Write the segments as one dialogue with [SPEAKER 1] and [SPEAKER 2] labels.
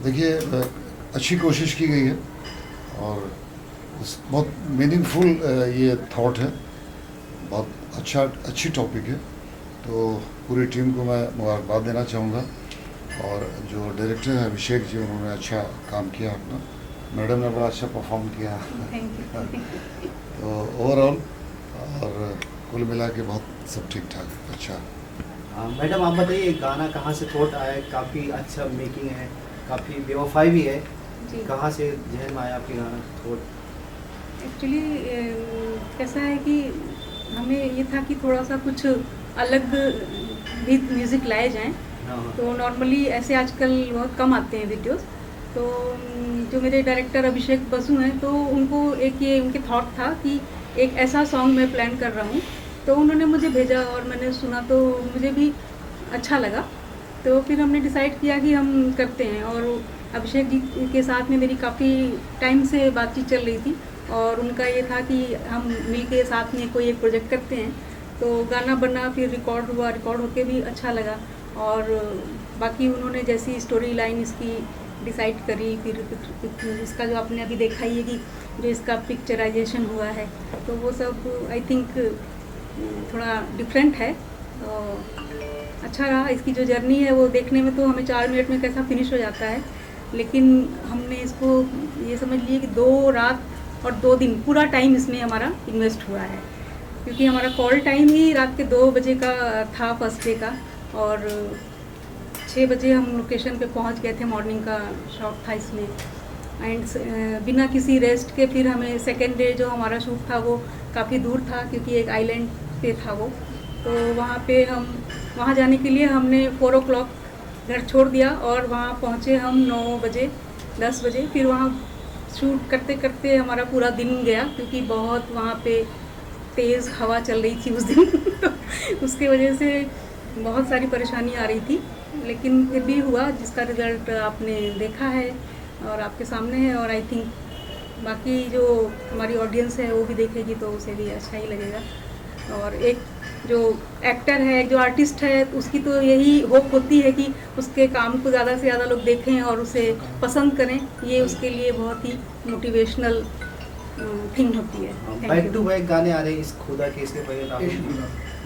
[SPEAKER 1] देखिए अच्छी कोशिश की गई है और बहुत मीनिंगफुल ये थॉट है, बहुत अच्छी टॉपिक है। तो पूरी टीम को मैं मुबारकबाद देना चाहूँगा और जो डायरेक्टर है अभिषेक जी, उन्होंने अच्छा काम किया अपना, मैडम ने बड़ा अच्छा परफॉर्म किया तो ओवरऑल और कुल मिला के बहुत सब ठीक ठाक अच्छा।
[SPEAKER 2] मैडम आप बताइए गाना कहाँ से थॉट आया? काफ़ी अच्छा मेकिंग है, काफ़ी बेवफाई भी है, कहाँ से जहन में आया आपके गाना थॉट?
[SPEAKER 3] एक्चुअली कैसा है कि हमें ये था कि थोड़ा सा कुछ अलग भी म्यूज़िक लाए जाएं। तो नॉर्मली ऐसे आजकल बहुत कम आते हैं वीडियोस। तो जो मेरे डायरेक्टर अभिषेक बसु हैं, तो उनको एक ये उनके थॉट था कि एक ऐसा सॉन्ग मैं प्लान कर रहा हूँ। तो उन्होंने मुझे भेजा और मैंने सुना तो मुझे भी अच्छा लगा। तो फिर हमने डिसाइड किया कि हम करते हैं। और अभिषेक जी के साथ में मेरी काफ़ी टाइम से बातचीत चल रही थी और उनका ये था कि हम मिल के साथ में कोई एक प्रोजेक्ट करते हैं। तो गाना बना, फिर रिकॉर्ड हुआ, रिकॉर्ड होके भी अच्छा लगा। और बाकी उन्होंने जैसी स्टोरी लाइन इसकी डिसाइड करी, फिर इसका जो आपने अभी देखा ही है कि जो इसका पिक्चराइजेशन हुआ है, तो वो सब आई थिंक थोड़ा डिफरेंट है। तो अच्छा रहा। इसकी जो जर्नी है वो देखने में तो हमें 4 मिनट में कैसा फिनिश हो जाता है, लेकिन हमने इसको ये समझ लिए कि 2 रात और 2 दिन पूरा टाइम इसमें हमारा इन्वेस्ट हुआ है, क्योंकि हमारा कॉल टाइम ही रात के 2 बजे का था फर्स्ट डे का, और 6 बजे हम लोकेशन पे पहुंच गए थे। मॉर्निंग का शॉट था इसमें, एंड बिना किसी रेस्ट के फिर हमें सेकेंड डे जो हमारा शूट था वो काफ़ी दूर था, क्योंकि एक आइलैंड पे था वो। तो वहाँ पे हम वहाँ जाने के लिए हमने 4 o'clock घर छोड़ दिया और वहाँ पहुँचे हम 9 बजे 10 बजे। फिर वहाँ शूट करते करते हमारा पूरा दिन गया, क्योंकि बहुत वहाँ पे तेज़ हवा चल रही थी उस दिन तो उसकी वजह से बहुत सारी परेशानी आ रही थी, लेकिन फिर भी हुआ, जिसका रिज़ल्ट आपने देखा है और आपके सामने है। और आई थिंक बाकी जो हमारी ऑडियंस है वो भी देखेगी तो उसे भी अच्छा ही लगेगा। और एक जो एक्टर है, जो आर्टिस्ट है, उसकी तो यही होप होती है कि उसके काम को ज़्यादा से ज़्यादा लोग देखें और उसे पसंद करें। ये उसके लिए बहुत ही मोटिवेशनल थिंग होती है।
[SPEAKER 2] बैक टू बैक गाने आ रहे हैं इस खुदा के, इसके पहले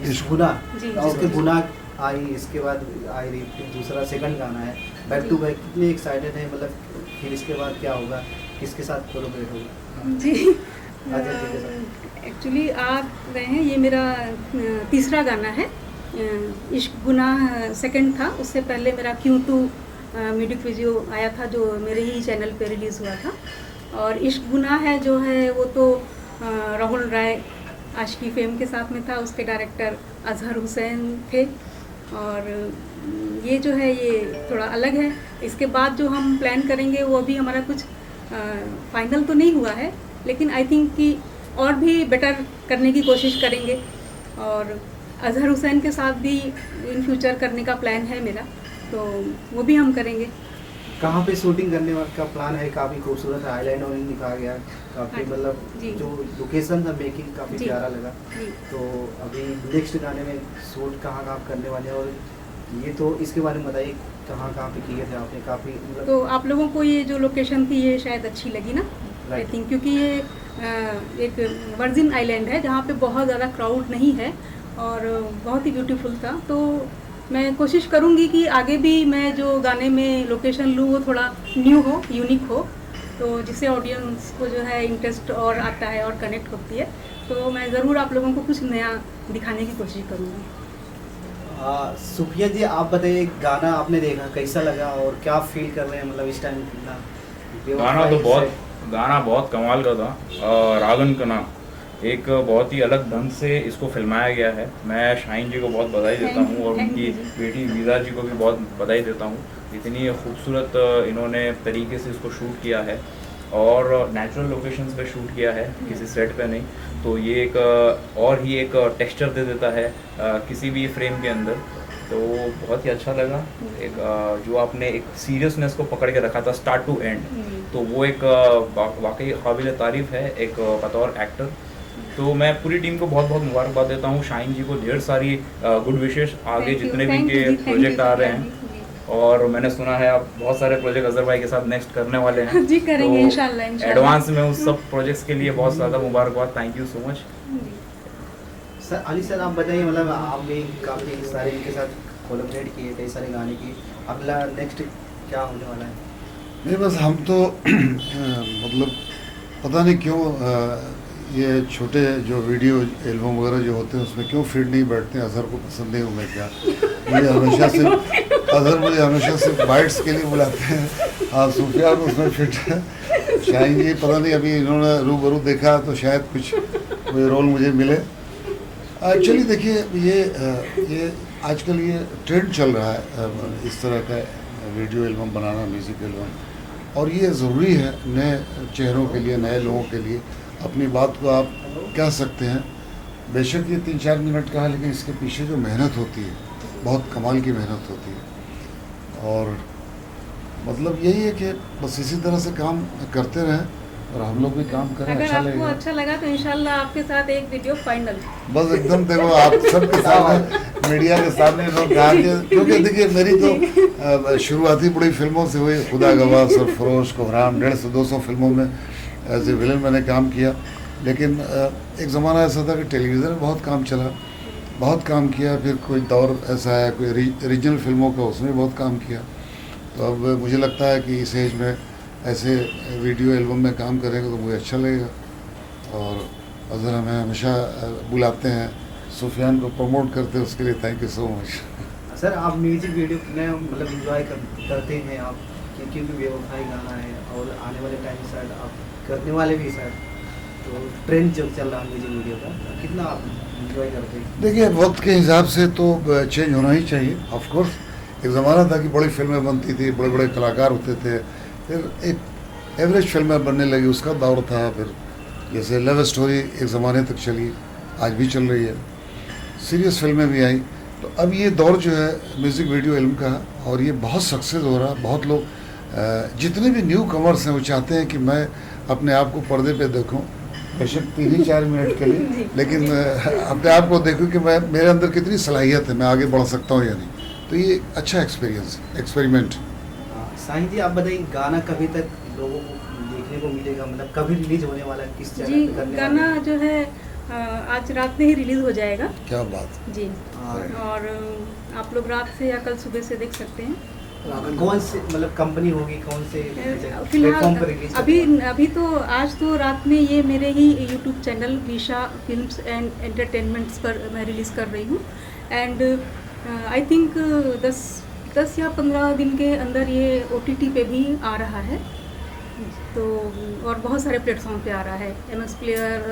[SPEAKER 2] इस गुना,
[SPEAKER 3] जी
[SPEAKER 2] इसके गुना आई, इसके बाद आई रही, फिर दूसरा सेकंड गाना है बैक टू बैक। कितने एक्साइटेड है, मतलब फिर इसके बाद क्या होगा, किसके साथ कोलैबोरेट होगा?
[SPEAKER 3] जी
[SPEAKER 2] साथ
[SPEAKER 3] एक्चुअली आ रहे हैं, ये मेरा तीसरा गाना है। इश्क गुनाह सेकंड था, उससे पहले मेरा क्यों टू म्यूजिक वीडियो आया था जो मेरे ही चैनल पे रिलीज़ हुआ था। और इश्क गुनाह है जो है वो तो राहुल राय आशिकी फेम के साथ में था, उसके डायरेक्टर अजहर हुसैन थे। और ये जो है ये थोड़ा अलग है। इसके बाद जो हम प्लान करेंगे वो अभी हमारा कुछ फाइनल तो नहीं हुआ है, लेकिन आई थिंक कि और भी बेटर करने की कोशिश करेंगे। और अजहर हुसैन के साथ भी इन फ्यूचर करने का प्लान है मेरा, तो वो भी हम करेंगे।
[SPEAKER 2] कहाँ पे शूटिंग करने का प्लान है? काफ़ी खूबसूरत है, आइलैंड और दिखा गया, काफ़ी
[SPEAKER 3] हाँ,
[SPEAKER 2] मतलब
[SPEAKER 3] जी।
[SPEAKER 2] जो लोकेशन था मेकिंग काफ़ी
[SPEAKER 3] जी।
[SPEAKER 2] प्यारा लगा।
[SPEAKER 3] जी।
[SPEAKER 2] तो अभी नेक्स्ट गाने में शूट कहाँ कहाँ करने वाले हैं, और ये तो इसके बारे में बताइए कहाँ कहाँ पे किए थे आपने? काफ़ी मतलब
[SPEAKER 3] तो आप लोगों को ये जो लोकेशन थी ये शायद अच्छी लगी ना, आई थिंक, क्योंकि ये एक वर्जिन आइलैंड है जहाँ पे बहुत ज़्यादा क्राउड नहीं है और बहुत ही ब्यूटीफुल था। तो मैं कोशिश करूँगी कि आगे भी मैं जो गाने में लोकेशन लूँ वो थोड़ा न्यू हो, यूनिक हो, तो जिससे ऑडियंस को जो है इंटरेस्ट और आता है और कनेक्ट होती है। तो मैं ज़रूर आप लोगों को कुछ नया दिखाने की कोशिश करूँगी।
[SPEAKER 2] सुफिया जी आप बताइए, गाना आपने देखा कैसा लगा और क्या फील कर रहे हैं, मतलब इस टाइम
[SPEAKER 4] गाना बहुत कमाल का था। रागन का नाम एक बहुत ही अलग ढंग से इसको फिल्माया गया है। मैं शाहीन जी को बहुत बधाई देता हूँ और उनकी बेटी वीज़ा जी को भी बहुत बधाई देता हूँ। इतनी खूबसूरत इन्होंने तरीके से इसको शूट किया है और नेचुरल लोकेशंस पे शूट किया है, किसी सेट पे नहीं। तो ये एक और ही एक टेक्सचर दे देता है किसी भी फ्रेम के अंदर। तो बहुत ही अच्छा लगा। एक जो आपने एक सीरियसनेस को पकड़ के रखा था स्टार्ट टू एंड, तो वो एक वाकई काबिल तारीफ़ है एक बतौर एक्टर। तो मैं पूरी टीम को बहुत बहुत मुबारकबाद देता हूँ। शाहीन जी को ढेर सारी गुड विशेस, आगे जितने भी के प्रोजेक्ट आ रहे हैं और मैंने सुना है आप बहुत सारे प्रोजेक्ट अजहर भाई के साथ नेक्स्ट करने वाले हैं।
[SPEAKER 3] जी करेंगे इंशाल्लाह इंशाल्लाह।
[SPEAKER 4] एडवांस में उस सब प्रोजेक्ट्स के लिए बहुत ज़्यादा मुबारकबाद, thank you so much.
[SPEAKER 2] Sir Ali sir आप बताइए, मतलब आप भी काफ़ी सारे इनके साथ कोलैबोरेट किए, कई सारे गाने की, अगला नेक्स्ट क्या होने वाला है?
[SPEAKER 1] नहीं बस हम तो मतलब पता नहीं क्यों ये छोटे जो वीडियो एल्बम वगैरह जो होते हैं उसमें क्यों फिट नहीं बैठते हैं, अजहर को पसंद नहीं हूँ मैं क्या। मुझे हमेशा सिर्फ बाइट्स के लिए बुलाते हैं। हाँ सुफियान उसमें फिट है, शाहीन जी पता नहीं अभी इन्होंने रूबरू देखा तो शायद कुछ कोई रोल मुझे मिले। एक्चुअली देखिए ये आजकल ये ट्रेंड चल रहा है इस तरह का वीडियो एल्बम बनाना, म्यूज़िक एल्बम, और ये ज़रूरी है नए चेहरों के लिए, नए लोगों के लिए। अपनी बात को आप कह सकते हैं, बेशक ये 3-4 मिनट का है, लेकिन इसके पीछे जो मेहनत होती है बहुत कमाल की मेहनत होती है। और मतलब यही है कि बस इसी तरह से काम करते रहें और हम लोग भी काम करें,
[SPEAKER 3] अगर
[SPEAKER 1] अच्छा
[SPEAKER 3] आपको
[SPEAKER 1] लगेगा।
[SPEAKER 3] अच्छा लगा तो इंशाल्लाह आपके साथ एक वीडियो फाइनल।
[SPEAKER 1] बस एकदम देखो आप सबके सामने, मीडिया के सामने लोग कहा कि, क्योंकि देखिए मेरी तो शुरुआती बड़ी फिल्मों से हुई, खुदा गवाह, सरफरोश, कोहराम, 150-200 फिल्मों में एज ए विलन मैंने काम किया। लेकिन एक ज़माना ऐसा था कि टेलीविज़न में बहुत काम चला, बहुत काम किया, फिर कोई दौर ऐसा है कोई रीजनल फिल्मों का, उसमें बहुत काम किया। तो अब मुझे लगता है कि इस एज में ऐसे वीडियो एल्बम में काम करेंगे तो मुझे अच्छा लगेगा। और अजहर हमें हमेशा बुलाते हैं, सुफियान को प्रमोट करते हैं, उसके लिए thank you so much.
[SPEAKER 2] Sir आप म्यूजिक वीडियो में मतलब इंजॉय करते हैं आप, क्योंकि बेवफाई गाना है और आने वाले टाइम शायद आप करने वाले भी शायद, तो ट्रेंड जो चल रहा है म्यूजिक वीडियो का, कितना आप इंजॉय करते हैं?
[SPEAKER 1] देखिए वक्त के हिसाब से तो चेंज होना ही चाहिए। ऑफ कोर्स एक ज़माना था कि बड़ी फिल्में बनती थी, बड़े बड़े कलाकार होते थे, फिर एक एवरेज फिल्में बनने लगी, उसका दौर था। फिर जैसे लव स्टोरी एक ज़माने तक चली, आज भी चल रही है, सीरियस फिल्में भी आई। तो अब ये दौर जो है म्यूज़िक वीडियो एल्बम का, और ये बहुत सक्सेस हो रहा है। बहुत लोग जितने भी न्यू कमर्स हैं वो चाहते हैं कि मैं अपने आप को पर्दे पे देखूं, बेशक 3-4 मिनट के लिए, लेकिन अपने आप को देखूं कि मैं, मेरे अंदर कितनी सलाहियत है, मैं आगे बढ़ सकता हूं या नहीं। तो ये अच्छा एक्सपीरियंस, एक्सपेरिमेंट।
[SPEAKER 2] शाहीन जी आप बताइए, गाना कभी तक लोगों को देखने को मिलेगा, मतलब कभी रिलीज होने वाला है, किस चैनल
[SPEAKER 3] जी
[SPEAKER 2] पे करने
[SPEAKER 3] गाना
[SPEAKER 2] वाले हैं?
[SPEAKER 3] जो है आज रात में ही रिलीज हो जाएगा
[SPEAKER 1] क्या बात।
[SPEAKER 3] जी। और आप लोग रात से या कल सुबह से देख सकते हैं।
[SPEAKER 2] कौन से मतलब कंपनी होगी, कौन से
[SPEAKER 3] फिलहाल
[SPEAKER 2] प्लेटफॉर्म पर रिलीज?
[SPEAKER 3] अभी तो आज तो रात में ये मेरे ही यूट्यूब चैनल विशा फिल्म्स एंड एंटरटेनमेंट्स पर मैं रिलीज़ कर रही हूँ। एंड आई थिंक 10 या 15 दिन के अंदर ये OTT पे भी आ रहा है। तो और बहुत सारे प्लेटफॉर्म पे आ रहा है, MS प्लेयर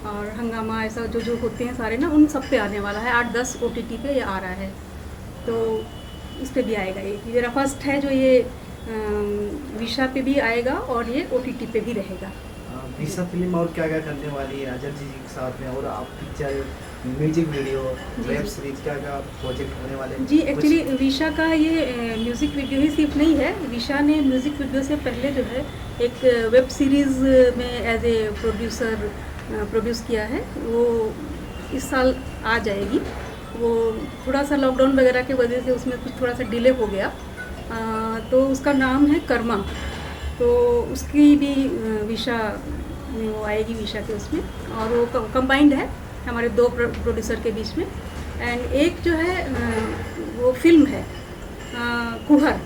[SPEAKER 3] और हंगामा, ऐसा जो होते हैं सारे ना, उन सब पे आने वाला है। 8-10 OTT पे ये आ रहा है, तो इस पे भी आएगा। ये मेरा फर्स्ट है जो ये विशा पे भी आएगा और ये OTT पे भी रहेगा।
[SPEAKER 2] विशा फिल्म और क्या क्या करने वाली है अजहर जी के साथ में, और आप picture, music video, web series, क्या क्या प्रोजेक्ट होने वाले हैं?
[SPEAKER 3] जी एक्चुअली विशा का ये म्यूज़िक वीडियो ही सिर्फ नहीं है, विशा ने म्यूज़िक वीडियो से पहले जो है एक वेब सीरीज़ में एज ए प्रोड्यूसर प्रोड्यूस किया है, वो इस साल आ जाएगी। वो थोड़ा सा लॉकडाउन वगैरह की वजह से उसमें कुछ थोड़ा सा डिले हो गया, तो उसका नाम है कर्मा। तो उसकी भी विशा में वो आएगी, विशा के उसमें, और वो कंबाइंड है हमारे 2 प्रोड्यूसर के बीच में। एंड एक जो है वो फिल्म है कुहर,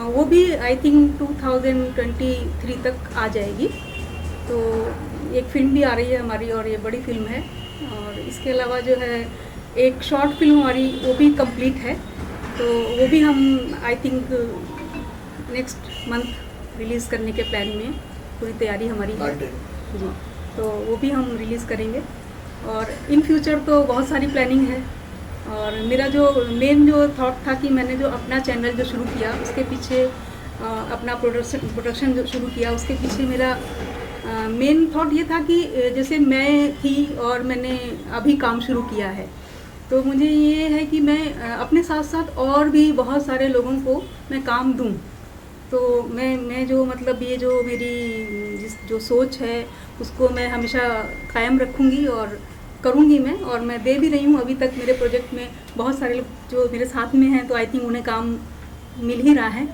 [SPEAKER 3] वो भी आई थिंक 2023 तक आ जाएगी। तो एक फिल्म भी आ रही है हमारी, और ये बड़ी फिल्म है। और इसके अलावा जो है एक शॉर्ट फिल्म हमारी, वो भी कंप्लीट है, तो वो भी हम I think next month release करने के प्लान में, पूरी तैयारी हमारी है जी। तो वो भी हम रिलीज़ करेंगे। और इन फ्यूचर तो बहुत सारी प्लानिंग है। और मेरा जो मेन जो थॉट था कि मैंने जो अपना चैनल जो शुरू किया, उसके पीछे अपना प्रोडक्शन जो शुरू किया, उसके पीछे मेरा मेन थॉट ये था कि जैसे मैं थी और मैंने अभी काम शुरू किया है, तो मुझे ये है कि मैं अपने साथ साथ और भी बहुत सारे लोगों को मैं काम दूं। तो मैं जो मतलब ये जो मेरी जो सोच है उसको मैं हमेशा कायम रखूँगी और करूँगी मैं, और मैं दे भी रही हूँ। अभी तक मेरे प्रोजेक्ट में बहुत सारे लोग जो मेरे साथ में हैं, तो आई थिंक उन्हें काम मिल ही रहा है।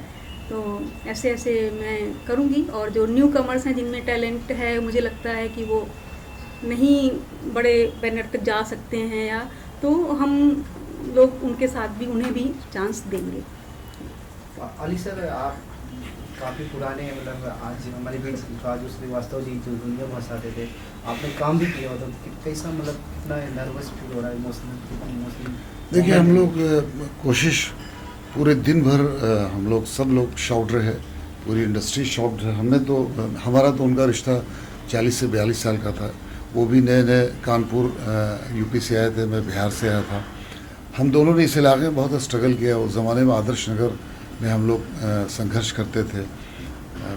[SPEAKER 3] तो ऐसे ऐसे मैं करूँगी, और जो न्यू कमर्स हैं जिनमें टैलेंट है, मुझे लगता है कि वो नहीं बड़े बैनर तक जा सकते हैं, या तो हम लोग उनके साथ भी उन्हें भी चांस देंगे।
[SPEAKER 2] अली सर, आप काफ़ी पुराने मतलब आज हमारे बीच राजू श्रीवास्तव जी जो दुनिया को हंसाते थे, आपने काम भी किया होता, कैसा मतलब कितना नर्वस फील हो रहा है, इमोशनल?
[SPEAKER 1] देखिए, हम लोग कोशिश पूरे दिन भर हम लोग सब लोग शॉक्ड रहे, पूरी इंडस्ट्री शॉक्ड है। हमने तो हमारा तो उनका रिश्ता 40 से 42 साल का था। वो भी नए नए कानपुर यूपी से आए थे, मैं बिहार से आया था। हम दोनों ने इस इलाके में बहुत स्ट्रगल किया। उस ज़माने में आदर्श नगर में हम लोग संघर्ष करते थे।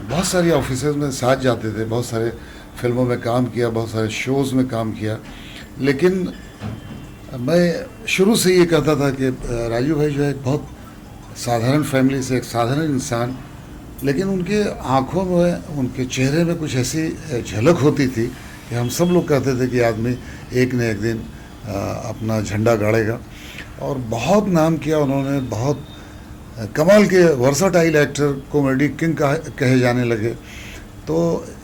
[SPEAKER 1] बहुत सारी ऑफिसेज में साथ जाते थे, बहुत सारे फिल्मों में काम किया, बहुत सारे शोज़ में काम किया। लेकिन मैं शुरू से ये कहता था कि राजू भाई जो है एक बहुत साधारण फैमिली से, एक साधारण इंसान, लेकिन उनके आँखों में, उनके चेहरे में कुछ ऐसी झलक होती थी कि हम सब लोग कहते थे कि आदमी एक न एक दिन अपना झंडा गाड़ेगा। और बहुत नाम किया उन्होंने, बहुत कमाल के वर्सटाइल एक्टर, कॉमेडी किंग कहे जाने लगे। तो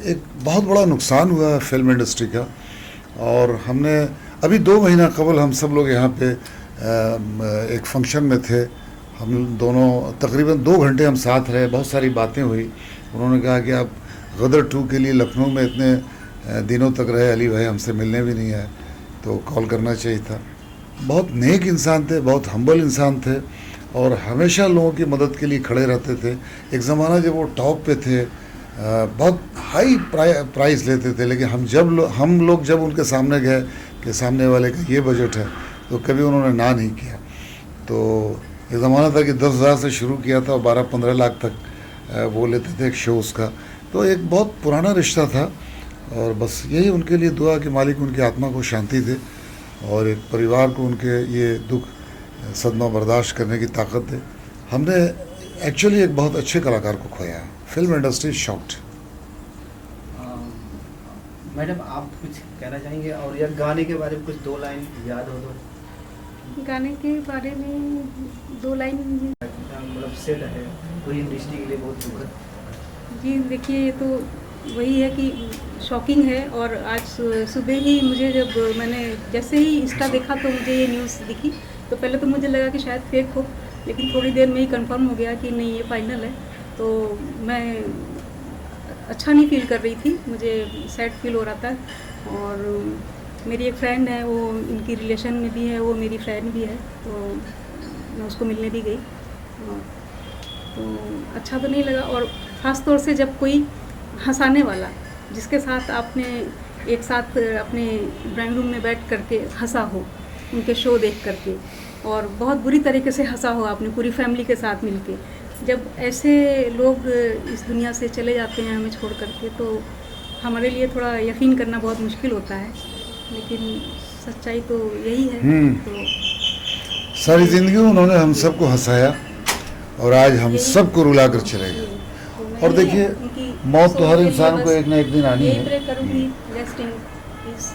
[SPEAKER 1] एक बहुत बड़ा नुकसान हुआ फिल्म इंडस्ट्री का। और हमने अभी 2 महीना कबल हम सब लोग यहाँ पे एक फंक्शन में थे। हम दोनों तकरीबन 2 घंटे हम साथ रहे, बहुत सारी बातें हुई। उन्होंने कहा कि आप गदर 2 के लिए लखनऊ में इतने दिनों तक रहे, अली भाई हमसे मिलने भी नहीं आए, तो कॉल करना चाहिए था। बहुत नेक इंसान थे, बहुत हम्बल इंसान थे, और हमेशा लोगों की मदद के लिए खड़े रहते थे। एक ज़माना जब वो टॉप पे थे, बहुत हाई प्राइस लेते थे, लेकिन हम लोग जब उनके सामने गए कि सामने वाले का ये बजट है, तो कभी उन्होंने ना नहीं किया। तो एक ज़माना था कि 10,000 से शुरू किया था और 12-15 लाख तक वो लेते थे एक शोज़ का। तो एक बहुत पुराना रिश्ता था, और बस यही उनके लिए दुआ कि मालिक उनकी आत्मा को शांति दे, और एक परिवार को उनके ये दुख सदमा बर्दाश्त करने की ताकत दे। हमने एक्चुअली एक बहुत अच्छे कलाकार को खोया। Film industry shocked.
[SPEAKER 2] मैडम, आप कुछ कहना चाहेंगे? और या गाने के बारे में कुछ 2 लाइन याद हो तो?
[SPEAKER 3] गाने के बारे में 2 लाइन
[SPEAKER 2] मतलब सेट है पूरी इंडस्ट्री के लिए बहुत दुखद।
[SPEAKER 3] जी देखिए, ये तो वही है कि शॉकिंग है। और आज सुबह ही मुझे जब मैंने जैसे ही इंस्टा देखा तो मुझे ये न्यूज़ दिखी। तो पहले तो मुझे लगा कि शायद फेक हो, लेकिन थोड़ी देर में ही कंफर्म हो गया कि नहीं, ये फाइनल है। तो मैं अच्छा नहीं फील कर रही थी, मुझे सैड फील हो रहा था। और मेरी एक फ्रेंड है, वो इनकी रिलेशन में भी है, वो मेरी फ्रेंड भी है, तो मैं उसको मिलने भी गई। तो अच्छा तो नहीं लगा। और ख़ास तौर से जब कोई हंसाने वाला, जिसके साथ आपने एक साथ अपने ड्राइंग रूम में बैठ करके हंसा हो, उनके शो देख करके, और बहुत बुरी तरीके से हंसा हो आपने पूरी फैमिली के साथ मिलके, जब ऐसे लोग इस दुनिया से चले जाते हैं हमें छोड़ करके, तो हमारे लिए थोड़ा यकीन करना बहुत मुश्किल होता है। लेकिन सच्चाई तो यही है। तो
[SPEAKER 1] सारी ज़िंदगी उन्होंने हम सबको हंसाया, और आज हम सबको रुला कर चले गए।
[SPEAKER 3] तो
[SPEAKER 1] और देखिए, मौत तो हर इंसान को एक ना एक दिन आनी
[SPEAKER 3] यही
[SPEAKER 1] है।
[SPEAKER 3] प्रे करूँगी, रेस्ट इन पीस,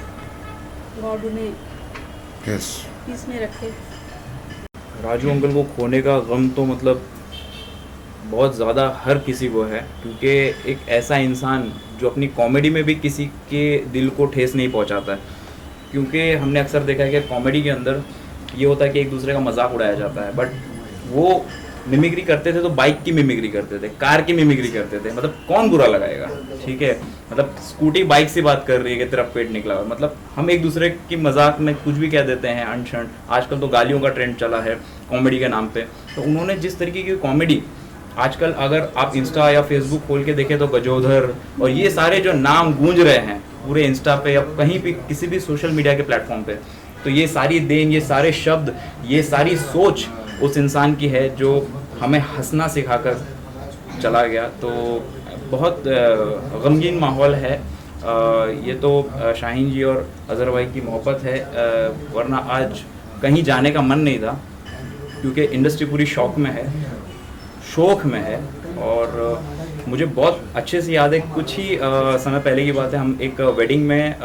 [SPEAKER 3] गॉड उन्हें
[SPEAKER 1] यस।
[SPEAKER 3] पीस में रखे।
[SPEAKER 4] राजू अंकल को खोने का गम तो मतलब बहुत ज़्यादा हर किसी को है, क्योंकि एक ऐसा इंसान जो अपनी कॉमेडी में भी किसी के दिल को ठेस नहीं पहुंचाता है। क्योंकि हमने अक्सर देखा है कि कॉमेडी के अंदर ये होता है कि एक दूसरे का मजाक उड़ाया जाता है, बट वो मिमिक्री करते थे तो बाइक की मिमिक्री करते थे, कार की मिमिक्री करते थे। मतलब कौन बुरा लगाएगा, ठीक है। मतलब स्कूटी बाइक से बात कर रही है कि तेरा पेट निकला हुआ, मतलब हम एक दूसरे की मजाक में कुछ भी कह देते हैं अनशन। आजकल तो गालियों का ट्रेंड चला है कॉमेडी के नाम पे। तो उन्होंने जिस तरीके की कॉमेडी, आजकल अगर आप इंस्टा या फेसबुक खोल के देखें तो गजोधर और ये सारे जो नाम गूंज रहे हैं पूरे इंस्टा पे या कहीं भी किसी भी सोशल मीडिया के प्लेटफॉर्म पे, तो ये सारी देन, ये सारे शब्द, ये सारी सोच उस इंसान की है जो हमें हंसना सिखाकर चला गया। तो बहुत गमगीन माहौल है। ये तो शाहीन जी और अज़हर भाई की मोहब्बत है, वरना आज कहीं जाने का मन नहीं था, क्योंकि इंडस्ट्री पूरी शौक में है, शौक में है। और मुझे बहुत अच्छे से याद है, कुछ ही समय पहले की बात है, हम एक वेडिंग में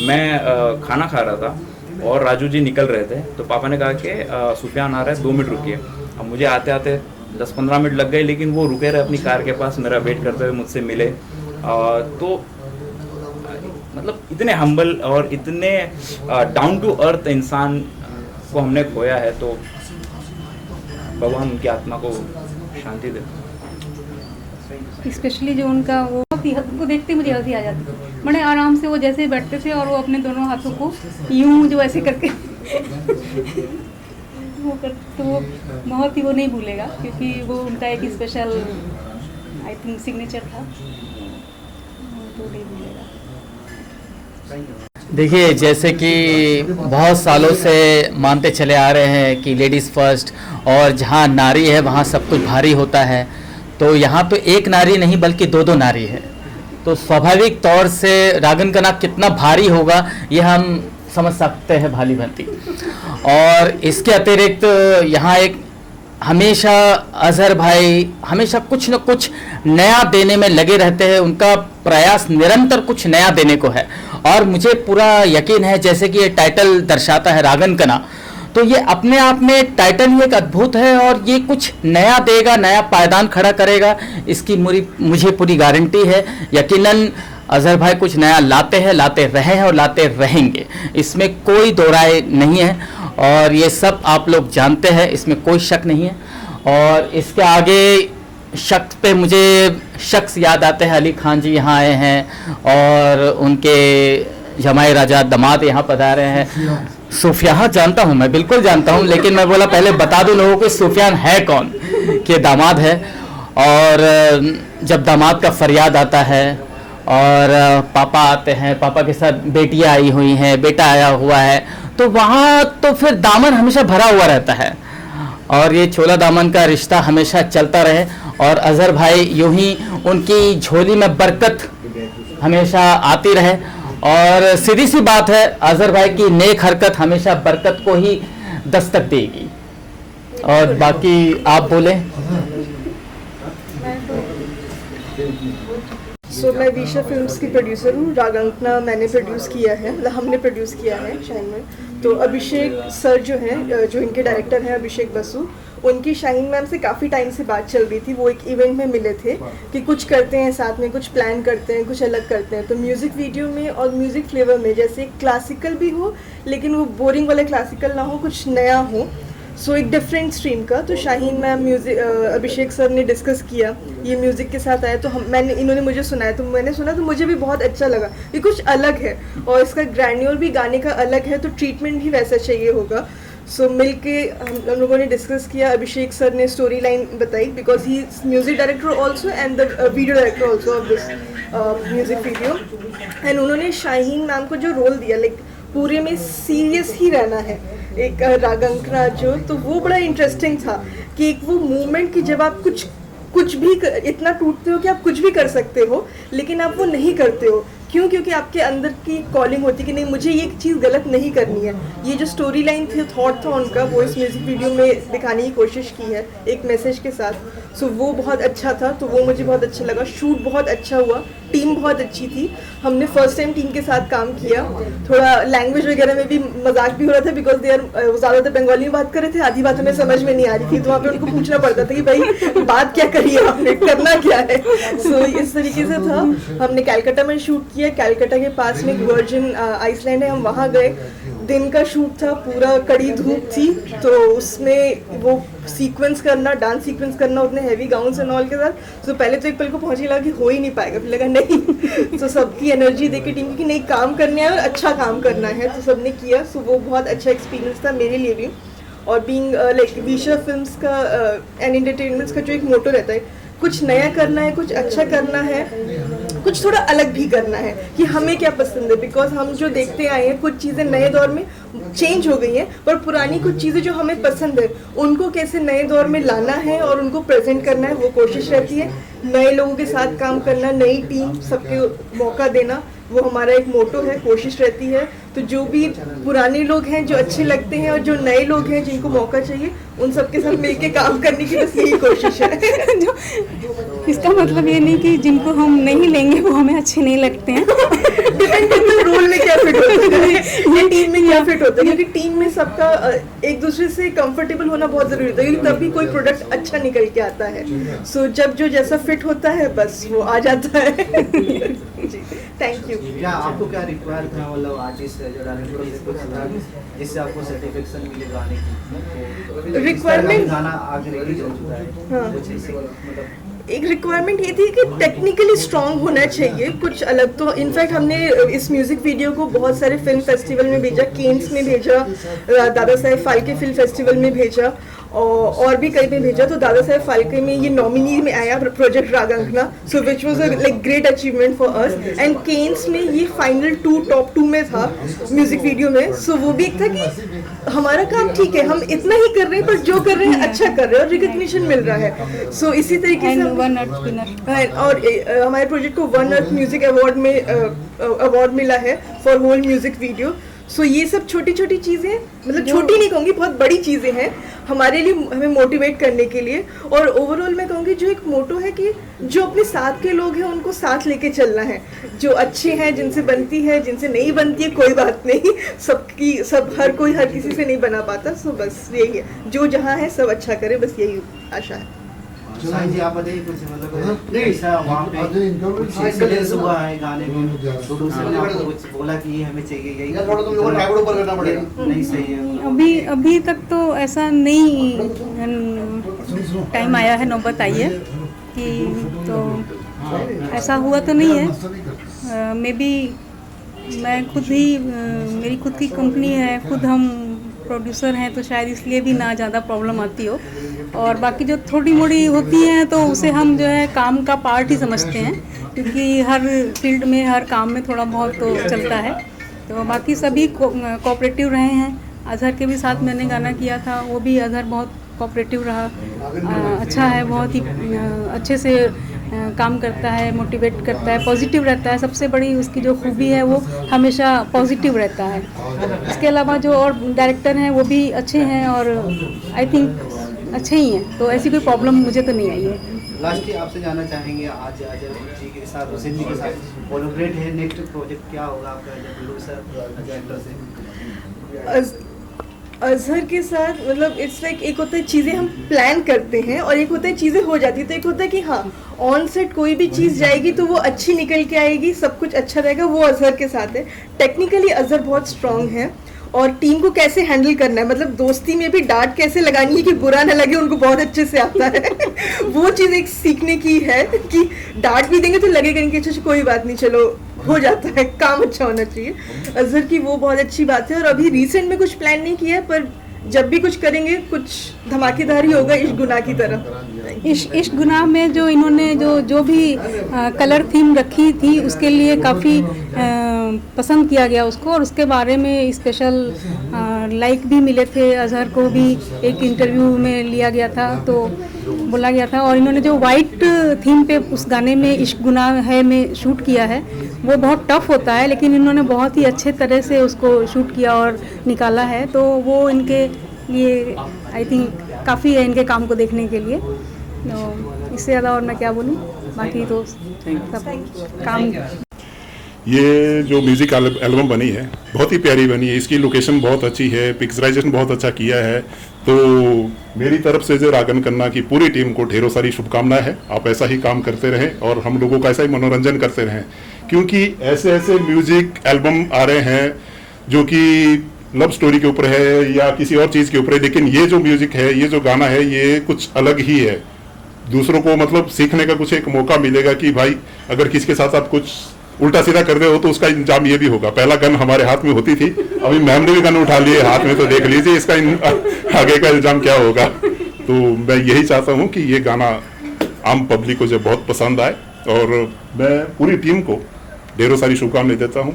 [SPEAKER 4] मैं खाना खा रहा था और राजू जी निकल रहे थे, तो पापा ने कहा कि सुफियान आ रहा है, 2 मिनट रुकिए। अब मुझे आते आते 10-15 मिनट लग गए, लेकिन वो रुके रहे अपनी कार के पास, मेरा वेट करते हुए मुझसे मिले। तो मतलब इतने हम्बल और इतने डाउन टू अर्थ इंसान को हमने खोया है, तो भगवान उनकी आत्मा को शांति दे।
[SPEAKER 3] स्पेशली जो उनका वो को देखते ही मुझे हंसी आ जाती थी। बड़े आराम से वो जैसे बैठते थे और वो अपने दोनों हाथों को यूं जो ऐसे करके वो कर, तो वो बहुत ही वो नहीं भूलेगा, क्योंकि वो उनका एक स्पेशल आई थिंक सिग्नेचर था, तो नहीं भूलेगा।
[SPEAKER 5] देखिए, जैसे कि बहुत सालों से मानते चले आ रहे हैं कि लेडीज़ फर्स्ट, और जहाँ नारी है वहाँ सब कुछ भारी होता है, तो यहाँ तो एक नारी नहीं बल्कि दो दो नारी है, तो स्वाभाविक तौर से रागन का नाम कितना भारी होगा ये हम समझ सकते हैं भाली भांति। और इसके अतिरिक्त यहाँ एक हमेशा अजहर भाई हमेशा कुछ न कुछ नया देने में लगे रहते हैं, उनका प्रयास निरंतर कुछ नया देने को है, और मुझे पूरा यकीन है जैसे कि ये टाइटल दर्शाता है रागन कना, तो ये अपने आप में टाइटल ही एक अद्भुत है और ये कुछ नया देगा, नया पायदान खड़ा करेगा, इसकी मुझे पूरी गारंटी है। यकीनन अजहर भाई कुछ नया लाते हैं, लाते रहे हैं और लाते रहेंगे, इसमें कोई दो राय नहीं है, और ये सब आप लोग जानते हैं, इसमें कोई शक नहीं है। और इसके आगे शख्स पे मुझे शख्स याद आते हैं, अली खान जी यहाँ आए हैं और उनके जमाई राजा दामाद यहाँ पधारे हैं। सुफियान जानता हूँ, मैं बिल्कुल जानता हूँ, लेकिन मैं बोला पहले बता दूं लोगों को सुफियान है कौन, कि दामाद है। और जब दामाद का फरियाद आता है और पापा आते हैं, पापा के साथ बेटियाँ आई हुई हैं, बेटा आया हुआ है, तो वहाँ तो फिर दामन हमेशा भरा हुआ रहता है, और ये छोला दामन का रिश्ता हमेशा चलता रहे, और अजहर भाई यूं ही उनकी झोली में बरकत हमेशा आती रहे। और सीधी सी बात है, अजहर भाई की नेक हरकत हमेशा बरकत को ही दस्तक देगी। और बाकी आप बोले।
[SPEAKER 6] मैं विशा फिल्म्स की प्रोड्यूसर हूँ। रागांकना मैंने प्रोड्यूस किया है, मतलब हमने प्रोड्यूस किया है शाइन में। तो अभिषेक सर जो हैं, जो इनके डायरेक्टर हैं अभिषेक बसु, उनकी शाहीन मैम से काफ़ी टाइम से बात चल रही थी। वो एक इवेंट में मिले थे कि कुछ करते हैं साथ में, कुछ प्लान करते हैं, कुछ अलग करते हैं। तो म्यूज़िक वीडियो में और म्यूज़िक फ्लेवर में जैसे क्लासिकल भी हो, लेकिन वो बोरिंग वाला क्लासिकल ना हो, कुछ नया हो, सो एक डिफरेंट स्ट्रीम का। तो शाहीन मैम म्यूज़िक अभिषेक सर ने डिस्कस किया, ये म्यूज़िक के साथ आया, तो इन्होंने मुझे सुनाया, तो मैंने सुना तो मुझे भी बहुत अच्छा लगा। ये कुछ अलग है और इसका ग्रैन्यूअर भी गाने का अलग है, तो ट्रीटमेंट भी वैसा चाहिए होगा। सो मिलके हम लोगों ने डिस्कस किया। अभिषेक सर ने स्टोरी लाइन बताई, because he music director also and the video director also of this music video. And उन्होंने शाहीन मैम को जो रोल दिया, लाइक पूरे में सीरियस ही रहना है एक रागांकना जो, तो वो बड़ा इंटरेस्टिंग था कि एक वो मूवमेंट कि जब आप कुछ भी इतना टूटते हो कि आप कुछ भी कर सकते हो, लेकिन आप वो नहीं करते हो। क्यों? क्योंकि आपके अंदर की कॉलिंग होती है कि नहीं, मुझे ये चीज़ गलत नहीं करनी है। ये जो स्टोरी लाइन थी, थॉट था उनका, वो इस म्यूज़िक वीडियो में दिखाने की कोशिश की है एक मैसेज के साथ। सो वो बहुत अच्छा था, तो वो मुझे बहुत अच्छा लगा। शूट बहुत अच्छा हुआ, टीम बहुत अच्छी थी। हमने फर्स्ट टाइम टीम के साथ काम किया। थोड़ा लैंग्वेज वगैरह में भी मजाक भी हो रहा था, बिकॉज दे आर ज़्यादातर बंगाली में बात कर रहे थे, आधी बात हमें समझ में नहीं आ रही थी, तो वहाँ पे उनको पूछना पड़ता था कि भाई बात क्या करी है आपने, करना क्या है। सो इस तरीके से था। हमने कैलकाटा में शूट किया। कैलकाटा के पास में एक वर्जिन आइसलैंड है, हम वहाँ गए। दिन का शूट था, पूरा कड़ी धूप थी, तो उसमें वो सीक्वेंस करना, डांस सीक्वेंस करना उतने हैवी गाउन्स एंड ऑल के साथ, तो पहले तो एक पल को पहुँच ही लगा कि हो ही नहीं पाएगा, फिर लगा नहीं। तो सबकी एनर्जी देके टीम की नहीं, काम करना है और अच्छा काम करना है, तो सबने किया। सो वो बहुत अच्छा एक्सपीरियंस था मेरे लिए भी। और बीइंग लाइक विशा फिल्म्स का एंड एंटरटेनमेंट्स का जो एक मोटो रहता है, कुछ नया करना है, कुछ अच्छा करना है, कुछ थोड़ा अलग भी करना है कि हमें क्या पसंद है। बिकॉज हम जो देखते आए हैं, कुछ चीज़ें नए दौर में चेंज हो गई हैं, पर पुरानी कुछ चीज़ें जो हमें पसंद है उनको कैसे नए दौर में लाना है और उनको प्रेजेंट करना है, वो कोशिश रहती है। नए लोगों के साथ काम करना, नई टीम, सबके मौका देना, वो हमारा एक मोटो है, कोशिश रहती है। तो जो भी पुराने लोग हैं जो अच्छे लगते हैं और जो नए लोग हैं जिनको मौका चाहिए, उन सबके साथ मिलके काम करने की बस यही कोशिश है।
[SPEAKER 3] जो इसका मतलब ये नहीं कि जिनको हम नहीं लेंगे वो हमें अच्छे नहीं लगते हैं।
[SPEAKER 6] डिपेंड करता है रोल में क्या फिट होता है या टीम में क्या फिट होता है, क्योंकि टीम में सबका एक दूसरे से कंफर्टेबल होना बहुत जरूरी होता है, क्योंकि तभी कोई प्रोडक्ट अच्छा निकल के आता है। सो जब जो जैसा फिट होता है बस वो आ जाता है। जी, थैंक यू।
[SPEAKER 2] क्या आपको क्या रिक्वायर था, मतलब आर्टिस्ट है जो डायरेक्टर से कुछ था जिससे आपको सर्टिफिकेशन मिले गाने की?
[SPEAKER 6] रिक्वायरमेंट
[SPEAKER 2] गाना आगे रिलीज हो चुका है,
[SPEAKER 6] हाँ।
[SPEAKER 2] कुछ ऐसे मतलब
[SPEAKER 6] एक रिक्वायरमेंट ये थी कि टेक्निकली स्ट्रांग होना चाहिए कुछ अलग। तो इनफैक्ट हमने इस म्यूजिक वीडियो को बहुत सारे फिल्म फेस्टिवल में भेजा, केन्स में भेजा, दादा साहेब फाल्के फिल्म फेस्टिवल में भेजा और भी कई में भेजा। तो दादा साहेब फाल्के में ये नॉमिनी में आया प्रोजेक्ट रागंकना, so which was a like great achievement for us. And Cannes में ये फाइनल टॉप 2 में था म्यूजिक वीडियो में। सो वो भी एक था कि हमारा काम ठीक है, हम इतना ही कर रहे हैं पर जो कर रहे हैं अच्छा कर रहे हैं और रिकग्निशन मिल रहा है। सो इसी तरीके से
[SPEAKER 3] वन अर्थ विनर
[SPEAKER 6] और हमारे प्रोजेक्ट को वन अर्थ म्यूजिक अवार्ड में अवार्ड मिला है फॉर होल म्यूजिक वीडियो। सो ये सब छोटी छोटी चीज़ें, मतलब छोटी नहीं कहूँगी, बहुत बड़ी चीज़ें हैं हमारे लिए, हमें मोटिवेट करने के लिए। और ओवरऑल मैं कहूँगी जो एक मोटो है कि जो अपने साथ के लोग हैं उनको साथ लेके चलना है। जो अच्छे हैं, जिनसे बनती है, जिनसे नहीं बनती है कोई बात नहीं, हर कोई हर किसी से नहीं बना पाता। सो बस यही है, जो जहाँ है सब अच्छा करे, बस यही आशा है।
[SPEAKER 2] साईं जी आप बताइए कुछ, मतलब ऐसा वहाँ पे कुछ एक्सपीरियंस हुआ है गाने में, प्रोड्यूसर ने आपको कुछ बोला कि ये हमें चाहिए, यही नहीं सही है?
[SPEAKER 3] अभी तक तो ऐसा नहीं टाइम आया है, नौबत आई है कि तो ऐसा हुआ तो नहीं है। मे बी मैं खुद ही, मेरी खुद की कंपनी है, खुद हम प्रोड्यूसर हैं, तो शायद इसलिए भी ना ज़्यादा प्रॉब्लम आती हो। और बाकी जो थोड़ी मोड़ी होती हैं तो उसे हम जो है काम का पार्ट ही समझते हैं, क्योंकि हर फील्ड में हर काम में थोड़ा बहुत तो चलता है। तो बाकी सभी कोऑपरेटिव रहे हैं। अजहर के भी साथ मैंने गाना किया था, वो भी अजहर बहुत कोऑपरेटिव रहा, अच्छा है, बहुत ही अच्छे से काम करता है, मोटिवेट करता है, पॉजिटिव रहता है। सबसे बड़ी उसकी जो खूबी है वो हमेशा पॉजिटिव रहता है। इसके अलावा जो और डायरेक्टर हैं वो भी अच्छे हैं और आई थिंक अच्छे ही हैं, तो ऐसी कोई प्रॉब्लम मुझे तो नहीं आई है।
[SPEAKER 2] लास्ट आपसे जानना चाहेंगे, आज अजय जी के साथ, हुसैन जी के साथ कोलैबोरेट है, नेक्स्ट प्रोजेक्ट क्या होगा आपका प्रोड्यूसर डायरेक्टर से?
[SPEAKER 6] अजहर के साथ मतलब इट्स लाइक एक होता है चीज़ें हम प्लान करते हैं और एक होता है चीज़ें हो जाती है। तो एक होता है कि हाँ ऑन सेट कोई भी चीज़ जाएगी तो वो अच्छी निकल के आएगी, सब कुछ अच्छा रहेगा, वो अजहर के साथ है। टेक्निकली अजहर बहुत स्ट्रांग है और टीम को कैसे हैंडल करना है, मतलब दोस्ती में भी डांट कैसे लगानी है कि बुरा ना लगे, उनको बहुत अच्छे से आता है। वो चीज़ एक सीखने की है कि डांट भी देंगे तो लगेगा नहीं कि अच्छा कोई बात नहीं, चलो हो जाता है, काम अच्छा होना चाहिए। अजहर की वो बहुत अच्छी बात है। और अभी रिसेंट में कुछ प्लान नहीं किया है, पर जब भी कुछ करेंगे कुछ धमाकेदार ही होगा इश्क गुनाह की तरह।
[SPEAKER 3] इश्क गुनाह में जो इन्होंने जो भी कलर थीम रखी थी उसके लिए काफ़ी पसंद किया गया उसको, और उसके बारे में स्पेशल लाइक भी मिले थे। अजहर को भी एक इंटरव्यू में लिया गया था तो बोला गया था। और इन्होंने जो वाइट थीम पे उस गाने में इश्क गुनाह है में शूट किया है, वो बहुत टफ होता है, लेकिन इन्होंने बहुत ही अच्छे तरह से उसको शूट किया और निकाला है। तो वो इनके लिए आई थिंक काफ़ी है इनके काम को देखने के लिए। तो इससे ज़्यादा और मैं क्या बोलूँ, बाकी तो सब काम।
[SPEAKER 7] ये जो म्यूज़िक एल्बम बनी है बहुत ही प्यारी बनी है, इसकी लोकेशन बहुत अच्छी है, पिक्चराइजेशन बहुत अच्छा किया है। तो मेरी तरफ से जो रागन कन्ना की पूरी टीम को ढेरों सारी शुभकामनाएं हैं। आप ऐसा ही काम करते रहें और हम लोगों का ऐसा ही मनोरंजन करते रहें, क्योंकि ऐसे ऐसे म्यूज़िक एल्बम आ रहे हैं जो कि लव स्टोरी के ऊपर है या किसी और चीज़ के ऊपर है, लेकिन ये जो म्यूज़िक है, ये जो गाना है, ये कुछ अलग ही है। दूसरों को मतलब सीखने का कुछ एक मौका मिलेगा कि भाई अगर किसी के साथ आप कुछ उल्टा सीधा कर रहे हो तो उसका इंजाम ये भी होगा। पहला गन हमारे हाथ में होती थी, अभी मैम ने भी गन उठा लिए हाथ में, तो देख लीजिए इसका आगे का इल्जाम क्या होगा। तो मैं यही चाहता हूँ कि ये गाना आम पब्लिक को जो बहुत पसंद आए, और मैं पूरी टीम को ढेरों सारी शुभकामनाएं देता हूँ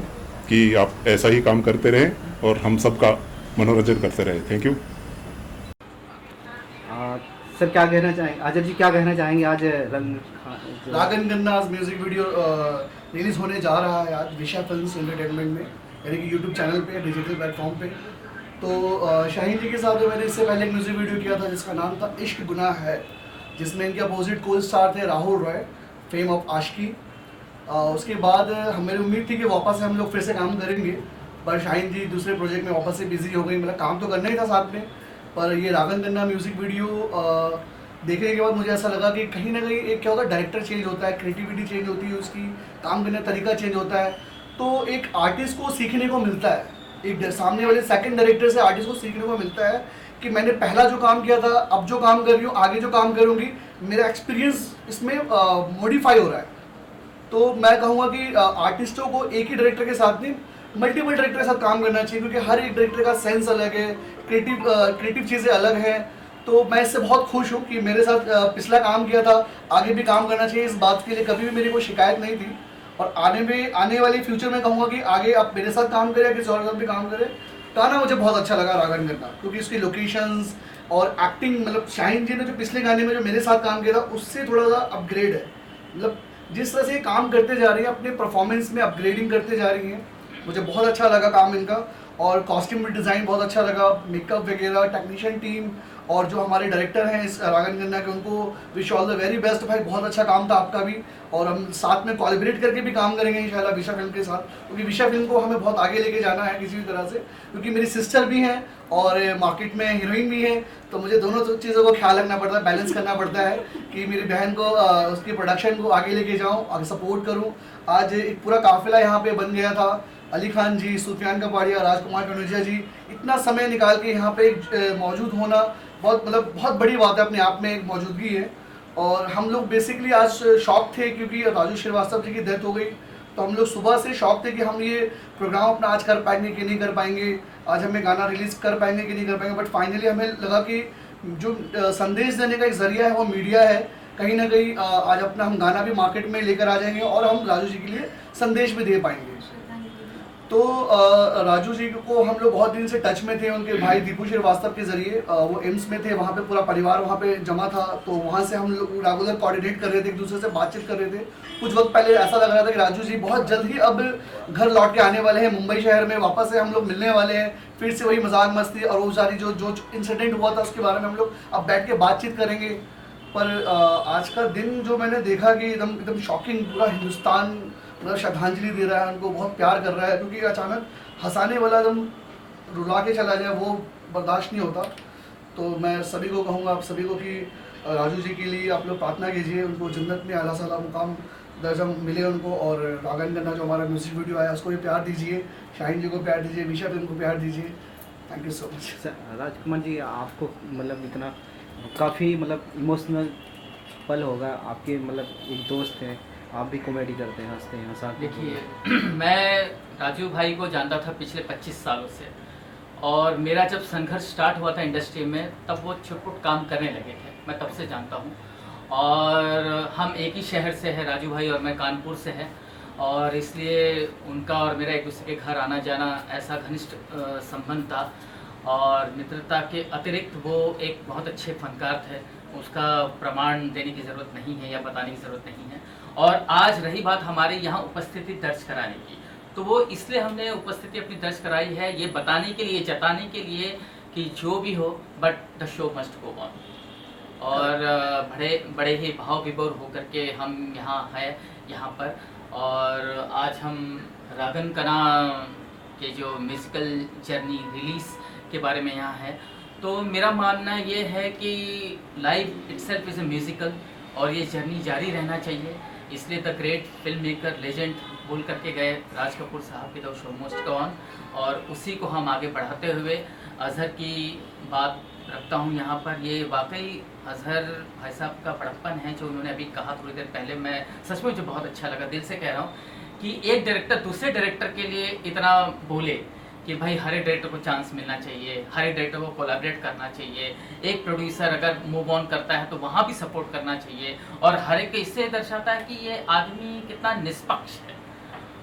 [SPEAKER 7] कि आप ऐसा ही काम करते रहें और हम सबका मनोरंजन करते रहें। Thank you.
[SPEAKER 2] सर क्या कहना चाहेंगे, आजर जी क्या कहना चाहेंगे आज
[SPEAKER 8] रागन गन्ना आज म्यूजिक वीडियो रिलीज होने जा रहा है आज विशा फिल्म्स एंटरटेनमेंट में, यानी कि यूट्यूब चैनल पे, डिजिटल प्लेटफॉर्म पे। तो शाहीन जी के साथ मैंने इससे पहले एक म्यूजिक वीडियो किया था जिसका नाम था इश्क गुनाह है, जिसमें इनके अपोजिट को स्टार थे राहुल रॉय, फेम ऑफ आशिकी। उसके बाद मेरी उम्मीद थी कि वापस से हम लोग फिर से काम करेंगे, पर शाहीन जी दूसरे प्रोजेक्ट में वापस से बिजी हो गई। मतलब काम तो करना ही था साथ में, पर ये रागन गन्ना म्यूज़िक वीडियो देखने के बाद मुझे ऐसा लगा कि कहीं ना कहीं एक क्या होता है, डायरेक्टर चेंज होता है, क्रिएटिविटी चेंज होती है, उसकी काम करने का तरीका चेंज होता है, तो एक आर्टिस्ट को सीखने को मिलता है, एक सामने वाले सेकंड डायरेक्टर से आर्टिस्ट को सीखने को मिलता है कि मैंने पहला जो काम किया था, अब जो काम कर रही हूँ, आगे जो काम करूँगी, मेरा एक्सपीरियंस इसमें मॉडिफाई हो रहा है। तो मैं कहूँगा कि आर्टिस्टों को एक ही डायरेक्टर के साथ नहीं, मल्टीपल डायरेक्टर के साथ काम करना चाहिए, क्योंकि हर एक डायरेक्टर का सेंस अलग है, क्रिएटिव चीज़ें अलग हैं। तो मैं इससे बहुत खुश हूँ कि मेरे साथ पिछला काम किया था, आगे भी काम करना चाहिए, इस बात के लिए कभी भी मेरी कोई शिकायत नहीं थी। और आने वाले फ्यूचर में कहूँगा कि आगे आप मेरे साथ काम करें, किसी और साथ भी काम करें। गाना मुझे बहुत अच्छा लगा रागन गन्ना, क्योंकि उसकी लोकेशंस और एक्टिंग, मतलब शाहीन जी ने जो पिछले गाने में जो मेरे साथ काम किया था उससे थोड़ा सा अपग्रेड है। मतलब जिस तरह से काम करते जा रही है, अपने परफॉर्मेंस में अपग्रेडिंग करते जा रही हैं, मुझे बहुत अच्छा लगा काम इनका। और कॉस्ट्यूम डिज़ाइन बहुत अच्छा लगा, मेकअप वगैरह, टेक्नीशियन टीम और जो हमारे डायरेक्टर हैं इस रागन गन्ना के, उनको wish all the very best भाई। बहुत अच्छा काम था आपका भी, और हम साथ में कोलैबोरेट करके भी काम करेंगे इंशाल्लाह विशा फिल्म के साथ, क्योंकि विशा फिल्म को हमें बहुत आगे लेके जाना है किसी भी तरह से, क्योंकि मेरी सिस्टर भी हैं और मार्केट में हीरोइन भी हैं, तो मुझे दोनों चीज़ों को ख्याल रखना पड़ता है, बैलेंस करना पड़ता है कि मेरी बहन को उसकी प्रोडक्शन को आगे लेके जाऊँ, आगे सपोर्ट करूँ। आज एक पूरा काफिला यहाँ पे बन गया था, अली खान जी, सुफियान कपाड़िया, राजकुमार कनौजिया जी, इतना समय निकाल के यहाँ पे मौजूद होना बहुत बड़ी बात है, अपने आप में एक मौजूदगी है। और हम लोग बेसिकली आज शौक थे, क्योंकि राजू श्रीवास्तव जी की डेथ हो गई, तो हम लोग सुबह से शौक थे कि हम ये प्रोग्राम अपना आज कर पाएंगे कि नहीं कर पाएंगे, आज हमें गाना रिलीज़ कर पाएंगे कि नहीं कर पाएंगे। बट फाइनली हमें लगा कि जो संदेश देने का एक ज़रिया है वो मीडिया है, कहीं ना कहीं आज अपना हम गाना भी मार्केट में लेकर आ जाएंगे और हम राजू जी के लिए संदेश भी दे पाएंगे। तो राजू जी को हम लोग बहुत दिन से टच में थे, उनके भाई दीपू श्रीवास्तव के जरिए, वो एम्स में थे, वहाँ पे पूरा परिवार वहाँ पे जमा था, तो वहाँ से हम लोग रेगुलर कोऑर्डिनेट कर रहे थे, एक दूसरे से बातचीत कर रहे थे। कुछ वक्त पहले ऐसा लग रहा था कि राजू जी बहुत जल्द ही अब घर लौट के आने वाले हैं, मुंबई शहर में वापस से हम लोग मिलने वाले हैं, फिर से वही मजाक मस्ती और वो सारी जो इंसिडेंट हुआ था उसके बारे में हम लोग अब बैठ के बातचीत करेंगे। पर आज का दिन जो मैंने देखा कि एकदम शॉकिंग, पूरा हिंदुस्तान मतलब श्रद्धांजलि दे रहा है, उनको बहुत प्यार कर रहा है, क्योंकि अचानक हंसाने वाला एकदम रुला के चला जाए वो बर्दाश्त नहीं होता। तो मैं सभी को कहूँगा, आप सभी को कि राजू जी के लिए आप लोग प्रार्थना कीजिए, उनको जन्नत में आला साला मुकाम दर्जा मिले उनको। और रागन गन्ना जो हमारा म्यूजिक वीडियो आया उसको भी प्यार दीजिए, शाहीन जी को प्यार दीजिए, विशा फिल्म को प्यार दीजिए। Thank you so much.
[SPEAKER 2] Rajkumar ji, आपको मतलब इतना काफ़ी मतलब इमोशनल पल होगा, आपके मतलब एक दोस्त हैं, आप भी कॉमेडी करते हैं, हंसते हैं साथ।
[SPEAKER 5] देखिए मैं राजू भाई को जानता था पिछले 25 सालों से, और मेरा जब संघर्ष स्टार्ट हुआ था इंडस्ट्री में तब वो छुटपुट काम करने लगे थे, मैं तब से जानता हूँ। और हम एक ही शहर से हैं, राजू भाई और मैं कानपुर से हैं, और इसलिए उनका और मेरा एक दूसरे के घर आना जाना ऐसा घनिष्ठ संबंध था। और मित्रता के अतिरिक्त वो एक बहुत अच्छे फनकार थे, उसका प्रमाण देने की ज़रूरत नहीं है या बताने की ज़रूरत नहीं है। और आज रही बात हमारे यहाँ उपस्थिति दर्ज कराने की, तो वो इसलिए हमने उपस्थिति अपनी दर्ज कराई है ये बताने के लिए, जताने के लिए कि जो भी हो but the show must go on. और बड़े ही भाव विभोर होकर के हम यहाँ हैं यहाँ पर। और आज हम रागन कना के जो म्यूज़िकल जर्नी रिलीज़ के बारे में यहाँ है। तो मेरा मानना ये है कि life itself is a musical, और ये जर्नी जारी रहना चाहिए। इसलिए the great film maker legend बोल करके गए राज कपूर साहब की the show must go on, और उसी को हम आगे बढ़ाते हुए अजहर की बात रखता हूँ यहाँ पर। ये वाकई अजहर भाई साहब का बड़प्पन है जो उन्होंने अभी कहा थोड़ी देर पहले, मैं सच में मुझे बहुत अच्छा लगा, दिल से कह रहा हूँ कि एक डायरेक्टर दूसरे डायरेक्टर के लिए इतना बोले कि भाई हर एक डायरेक्टर को चांस मिलना चाहिए, हर एक डायरेक्टर को कोलैबोरेट करना चाहिए, एक प्रोड्यूसर अगर मूव ऑन करता है तो वहाँ भी सपोर्ट करना चाहिए। और हर एक इससे दर्शाता है कि ये आदमी कितना निष्पक्ष है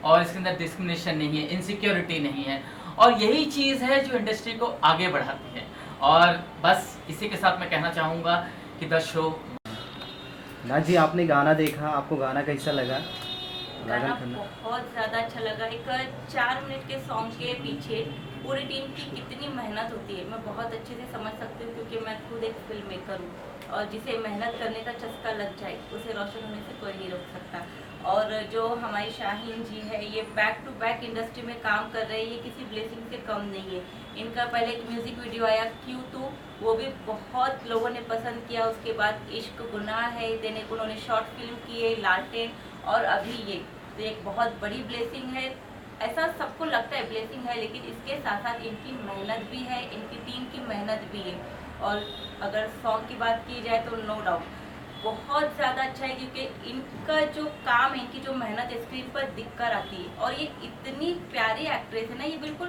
[SPEAKER 5] और इसके अंदर डिस्क्रिमिनेशन नहीं है, इनसिक्योरिटी नहीं है, और यही चीज़ है जो इंडस्ट्री को आगे बढ़ाती है। और बस इसी के साथ मैं कहना चाहूँगा कि द शो
[SPEAKER 2] नाज जी, आपने गाना देखा, आपको गाना कैसा लगा?
[SPEAKER 9] गाना
[SPEAKER 2] रागन खन्ना।
[SPEAKER 9] बहुत ज़्यादा अच्छा लगा। एक 4 मिनट के सॉन्ग के पीछे पूरी टीम की कितनी मेहनत होती है मैं बहुत अच्छे से समझ सकती हूँ, क्योंकि मैं खुद एक फिल्म मेकर हूँ। और जिसे मेहनत करने का चस्का लग जाए उसे रोशन होने से कोई नहीं रोक सकता। और जो हमारी शाहीन जी है, ये बैक टू बैक इंडस्ट्री में काम कर रहे हैं, ये किसी ब्लेसिंग से कम नहीं है। इनका पहले एक म्यूज़िक वीडियो आया Q2, वो भी बहुत लोगों ने पसंद किया। उसके बाद इश्क गुनाह है, देने को उन्होंने शॉर्ट फिल्म की है लालटेन, और अभी ये तो एक बहुत बड़ी ब्लेसिंग है। ऐसा सबको लगता है ब्लेसिंग है, लेकिन इसके साथ साथ इनकी मेहनत भी है, इनकी टीम की मेहनत भी है। और अगर सॉन्ग की बात की जाए तो नो डाउट बहुत ज़्यादा अच्छा है, क्योंकि इनका जो काम है, इनकी जो मेहनत स्क्रीन पर दिख कर आती है। और ये इतनी प्यारी एक्ट्रेस है ना, ये बिल्कुल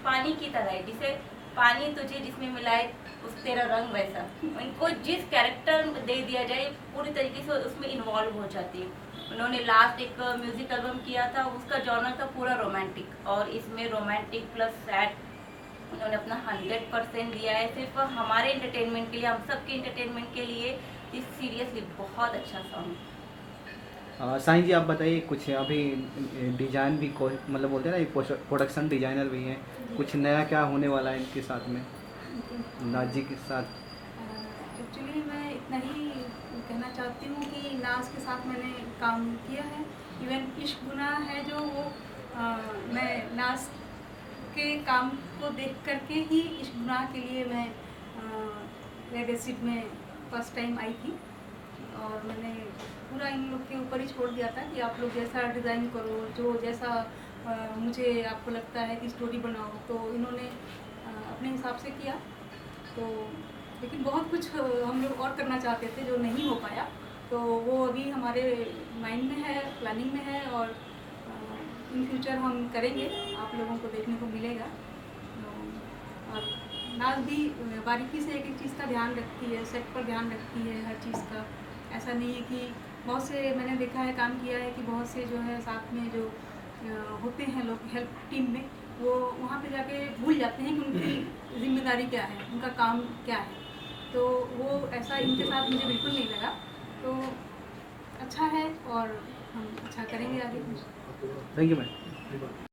[SPEAKER 9] पानी की तरह है, जिसे पानी तुझे जिसमें मिलाए उस तेरा रंग वैसा। इनको जिस कैरेक्टर दे दिया जाए पूरी तरीके से उसमें इन्वॉल्व हो जाती है। उन्होंने लास्ट एक म्यूजिक एल्बम किया था, उसका जॉनर था पूरा रोमांटिक, और इसमें रोमांटिक प्लस सैड उन्होंने अपना 100% दिया है, सिर्फ हमारे एंटरटेनमेंट के लिए, हम सब के एंटरटेनमेंट के लिए। इस सीरियसली बहुत अच्छा सॉन्ग।
[SPEAKER 2] साईं जी, आप बताइए कुछ। अभी डिजाइन भी मतलब बोलते हैं ना, ये प्रोडक्शन डिजाइनर भी हैं, कुछ नया क्या होने वाला है इनके साथ में, नाज जी के साथ?
[SPEAKER 3] एक्चुअली मैं इतना ही कहना चाहती हूँ कि नाज के साथ मैंने काम किया है। इवन इश्क गुनाह है जो वो मैं नाज के काम को देख करके ही इश्क गुनाह के लिए मैं रेड एसिड में फर्स्ट टाइम आई थी, और मैंने पूरा इन लोग के ऊपर ही छोड़ दिया था कि आप लोग जैसा डिज़ाइन करो, जो जैसा मुझे आपको लगता है कि स्टोरी बनाओ। तो इन्होंने अपने हिसाब से किया, तो लेकिन बहुत कुछ हम लोग और करना चाहते थे जो नहीं हो पाया, तो वो अभी हमारे माइंड में है, प्लानिंग में है, और इन फ्यूचर हम करेंगे, आप लोगों को देखने को मिलेगा। और नाज भी बारीकी से एक एक चीज़ का ध्यान रखती है, सेट पर ध्यान रखती है हर चीज़ का। ऐसा नहीं है कि बहुत से मैंने देखा है, काम किया है कि बहुत से जो है साथ में जो होते हैं लोग हेल्प टीम में, वो वहाँ पे जाके भूल जाते हैं कि उनकी जिम्मेदारी क्या है, उनका काम क्या है। तो वो ऐसा इनके साथ मुझे बिल्कुल नहीं लगा। तो अच्छा है, और हम अच्छा करेंगे आगे कुछ।
[SPEAKER 2] Thank you ma'am.